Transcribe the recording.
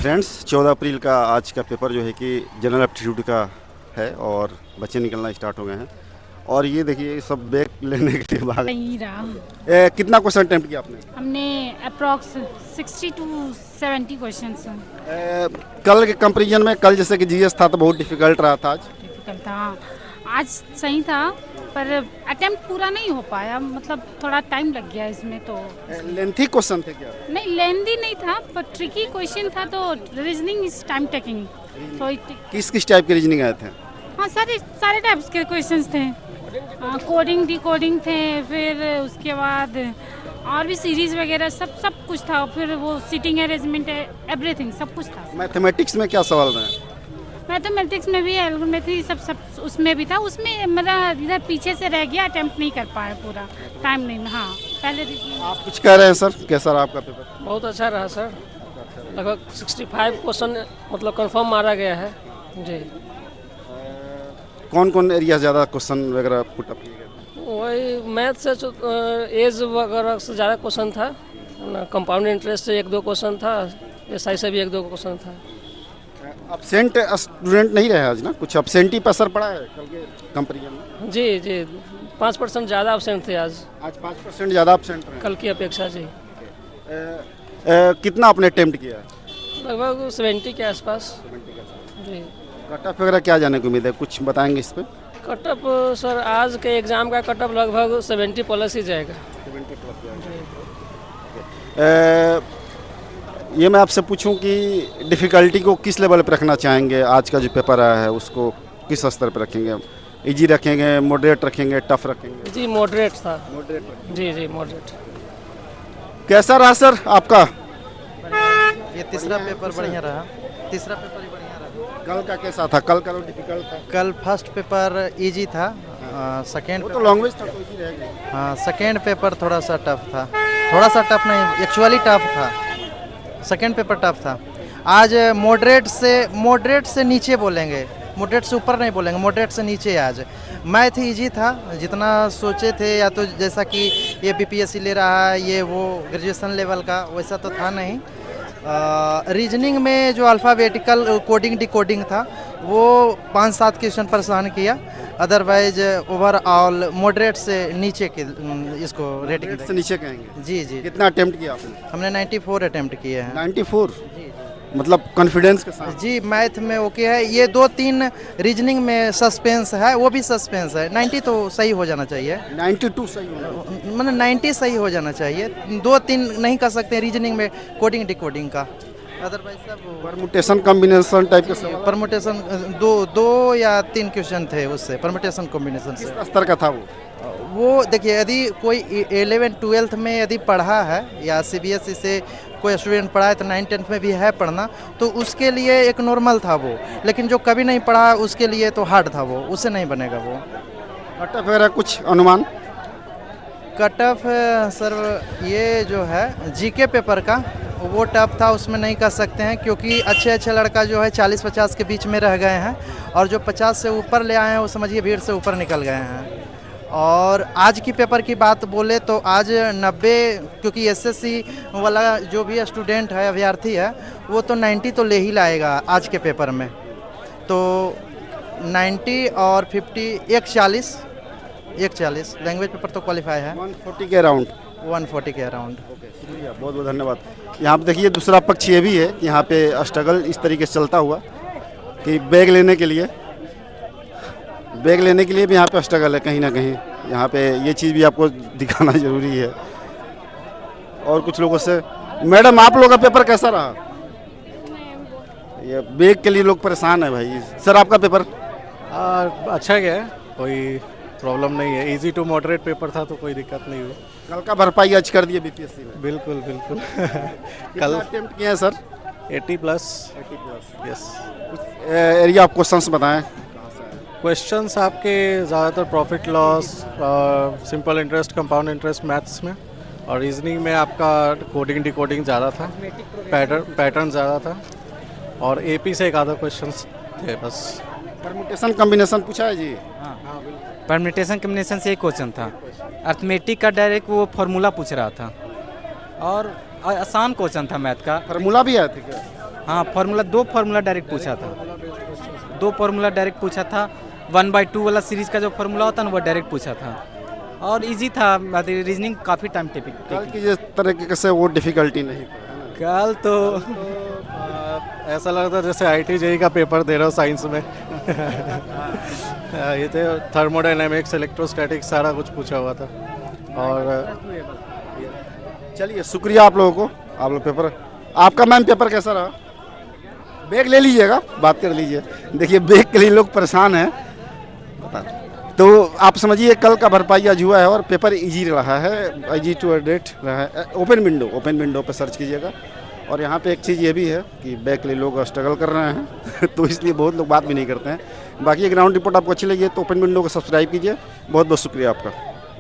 Friends 14 अप्रैल का आज का पेपर जो है कि जनरल एप्टीट्यूड का है और बच्चे निकलना स्टार्ट हो गए हैं। और ये देखिए सब बैग लेने के लिए भाग नहीं रहा। कितना क्वेश्चन अटेम्प्ट किया आपने? हमने अप्रॉक्स 60 to 70 क्वेश्चंस कल के कंपैरिजन में कल जैसे कि जीएस था तो बहुत डिफिकल्ट रहा था आज। डिफिकल्ट था। आज सही था पर अटेम्प्ट पूरा नहीं हो पाया, मतलब थोड़ा टाइम लग गया इसमें। तो लेंथी क्वेश्चन थे क्या? नहीं, लेंदी नहीं था पर ट्रिकी क्वेश्चन था, तो रीजनिंग इज टाइम टेकिंग। तो किस किस टाइप के रीजनिंग आए थे? हाँ, सारे टाइप्स के क्वेश्चंस थे। कोडिंग डिकोडिंग थे, फिर उसके बाद और भी सीरीज वगैरह सब कुछ था। फिर वो सीटिंग अरेंजमेंट एवरीथिंग सब कुछ था। मैथमेटिक्स में क्या सवाल रहे? मैथमेटिक्स में भी एल्गोरिथ्मी सब उसमें भी था। उसमें मेरा इधर पीछे से रह गया, अटेम्प्ट नहीं कर पाया पूरा टाइम नहीं। हाँ, पहले आप कुछ कह रहे हैं सर? कैसा रहा आपका पेपर? बहुत अच्छा रहा सर। लगभग 65 क्वेश्चन मतलब कंफर्म मारा गया है जी। कौन कौन एरिया ज़्यादा क्वेश्चन वगैरह पुट अप किए गए? वही मैथ से एज वगैरह से ज़्यादा क्वेश्चन था, कंपाउंड इंटरेस्ट से 1-2 क्वेश्चन था, एसआई से भी 1-2 क्वेश्चन था। अब्सेंट स्टूडेंट नहीं रहे आज ना? कुछ अब्सेंटी पर असर पड़ा है कल के कंपैरिजन में? जी 5% ज़्यादा अब्सेंट थे आज 5% ज़्यादा अब्सेंट रहे कल की अपेक्षा जी। कितना आपने अटेम्प्ट किया? लगभग 70 के आसपास जी। कट ऑफ वगैरह क्या जाने को उम्मीद है? कुछ बताएंगे इस पर? कट ऑफ सर आज के एग्ज़ाम का कट ऑफ लगभग 70 प्लस ही जाएगा। 70 प्लस। ये मैं आपसे पूछूं कि डिफ़िकल्टी को किस लेवल पर रखना चाहेंगे? आज का जो पेपर आया है उसको किस स्तर पर रखेंगे? इजी रखेंगे, मॉडरेट रखेंगे, टफ रखेंगे? जी मॉडरेट था। मॉडरेट। जी मॉडरेट। कैसा रहा सर आपका? ये तीसरा पेपर बढ़िया रहा। तीसरा पेपर ही बढ़िया रहा। कल का कैसा था? कल का तो डिफिकल्ट था। कल फर्स्ट पेपर इजी था। सेकेंड वो तो लैंग्वेज था तो इजी रहेगा। हाँ, सेकेंड पेपर थोड़ा सा टफ था। थोड़ा सा टफ नहीं, एक्चुअली टफ था। सेकेंड पेपर टफ था। आज मॉडरेट से नीचे बोलेंगे, मॉडरेट से ऊपर नहीं बोलेंगे, मॉडरेट से नीचे। आज मैथ इजी था जितना सोचे थे, या तो जैसा कि ये बीपीएससी ले रहा है ये वो ग्रेजुएशन लेवल का, वैसा तो था नहीं। रीजनिंग में जो अल्फ़ाबेटिकल कोडिंग डिकोडिंग था वो 5-7 क्वेश्चन पर सहन किया। अदरवाइज ओवरऑल मॉडरेट से नीचे के इसको रेटिंग से नीचे कहेंगे। जी। कितना अटेम्प्ट किया आपने? हमने 94 अटेम्प्ट किए हैं। 94? मतलब कॉन्फिडेंस के साथ? जी, मैथ में ओके है। ये 2-3 रीजनिंग में सस्पेंस है, वो भी सस्पेंस है। 90 तो सही हो जाना चाहिए। 92 सही होना, मतलब 90 सही हो जाना चाहिए। 2-3 नहीं कर सकते रीजनिंग में कोडिंग डिकोडिंग का। अदरवाइज सब परमुटेशन कॉम्बिनेशन टाइप के सवाल। परमुटेशन 2 या 3 क्वेश्चन थे उससे, परमुटेशन कॉम्बिनेशन से। किस स्तर का था वो देखिए, यदि कोई 11-12th में यदि पढ़ा है या सीबीएसई से कोई स्टूडेंट पढ़ा है तो 9-10th में भी है पढ़ना, तो उसके लिए एक नॉर्मल था वो। लेकिन जो कभी नहीं पढ़ा उसके लिए तो हार्ड था वो, उससे नहीं बनेगा वो। कट ऑफ वगैरह कुछ अनुमान? कट ऑफ सर ये जो है जीके पेपर का वो टफ था, उसमें नहीं कर सकते हैं क्योंकि अच्छे लड़का जो है 40-50 के बीच में रह गए हैं, और जो 50 से ऊपर ले आए हैं वो समझिए भीड़ से ऊपर निकल गए हैं। और आज की पेपर की बात बोले तो आज 90, क्योंकि एसएससी वाला जो भी स्टूडेंट है, अभ्यर्थी है, वो तो 90 तो ले ही लाएगा आज के पेपर में। तो 90 और 50 140 लैंग्वेज पेपर तो क्वालिफाई है। 140 के अराउंड। 140 के अराउंड। शुक्रिया, बहुत बहुत धन्यवाद। यहाँ पे देखिए दूसरा पक्ष ये भी है कि यहाँ पे स्ट्रगल इस तरीके से चलता हुआ कि बैग लेने के लिए भी यहाँ पे स्ट्रगल है कहीं ना कहीं। यहाँ पे ये चीज़ भी आपको दिखाना ज़रूरी है। और कुछ लोगों से, मैडम आप लोगों का पेपर कैसा रहा? ये बैग के लिए लोग परेशान है भाई। सर आपका पेपर? अच्छा गया, कोई प्रॉब्लम नहीं है। इजी टू मॉडरेट पेपर था तो कोई दिक्कत नहीं हुई। कल का भरपाई आज कर दिए बीपीएससी में? बिल्कुल कल अटेम्प्ट किए हैं sir? 80 plus. Yes. Area of questions बताएं। क्वेश्चंस आपके ज़्यादातर profit loss, simple interest, compound interest maths में, और रीजनिंग में आपका कोडिंग डिकोडिंग ज़्यादा था, पैटर्न ज़्यादा था, और एपी से एक आधा क्वेश्चंस थे बस। परमुटेशन कॉम्बिनेशन पूछा है जी? हाँ, परम्यूटेशन कॉम्बिनेशन से एक क्वेश्चन था। अर्थमेटिक का डायरेक्ट वो फार्मूला पूछ रहा था, और आसान क्वेश्चन था मैथ का। फार्मूला भी आया था क्या? हाँ फार्मूला 2 फार्मूला डायरेक्ट पूछा था, 2 फार्मूला डायरेक्ट पूछा था। 1/2 वाला सीरीज़ का जो फार्मूला होता है ना वो डायरेक्ट पूछा था और इजी था। रीजनिंग काफ़ी टाइम टेकिंग। कल की जिस तरीके से वो डिफ़िकल्टी नहीं था। कल तो ऐसा लग रहा था जैसे IIT JEE का पेपर दे रहा हो साइंस में। ये थे थर्मोडायनेमिक्स, इलेक्ट्रोस्टैटिक्स, सारा कुछ पूछा हुआ था। और चलिए शुक्रिया आप लोगों को, आप लोग पेपर, आपका मैम पेपर कैसा रहा? बैग ले लीजिएगा, बात कर लीजिए। देखिए बैग के लिए लोग परेशान हैं, तो आप समझिए कल का भरपाई आज हुआ है और पेपर इजी रहा है, इजी टू डेट रहा है। ओपन विंडो पे सर्च कीजिएगा। और यहाँ पे एक चीज़ ये भी है कि बैग के लिए लोग स्ट्रगल कर रहे हैं तो इसलिए बहुत लोग बात भी नहीं करते हैं। बाकी ग्राउंड रिपोर्ट आपको अच्छी लगी है तो ओपन विंडो को सब्सक्राइब कीजिए। बहुत बहुत शुक्रिया आपका।